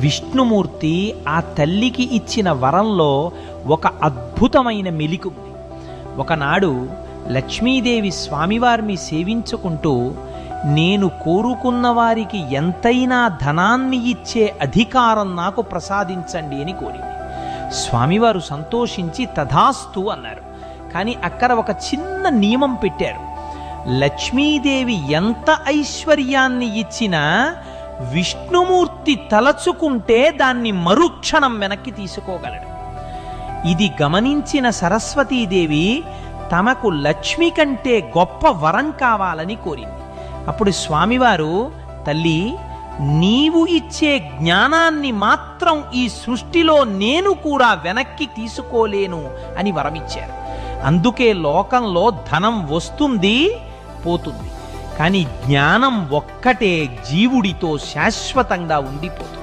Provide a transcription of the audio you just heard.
విష్ణుమూర్తి ఆ తల్లికి ఇచ్చిన వరంలో ఒక అద్భుతమైన మెలిక ఉంది. ఒకనాడు లక్ష్మీదేవి స్వామివారిని సేవించుకుంటూ, నేను కోరుకున్న వారికి ఎంతైనా ధనాన్ని ఇచ్చే అధికారం నాకు ప్రసాదించండి అని కోరింది. స్వామివారు సంతోషించి తథాస్తు అన్నారు. కానీ అక్కడ ఒక చిన్న నియమం పెట్టారు. లక్ష్మీదేవి ఎంత ఐశ్వర్యాన్ని ఇచ్చినా విష్ణుమూర్తి తలచుకుంటే దాన్ని మరుక్షణం వెనక్కి తీసుకోగలడు. ఇది గమనించిన సరస్వతీదేవి తమకు లక్ష్మి కంటే గొప్ప వరం కావాలని కోరింది. అప్పుడు స్వామివారు, తల్లి, నీవు ఇచ్చే జ్ఞానాన్ని మాత్రం ఈ సృష్టిలో నేను కూడా వెనక్కి తీసుకోలేను అని వరమిచ్చారు. అందుకే లోకంలో ధనం వస్తుంది, పోతుంది, కానీ జ్ఞానం ఒక్కటే జీవుడితో శాశ్వతంగా ఉండిపోతుంది.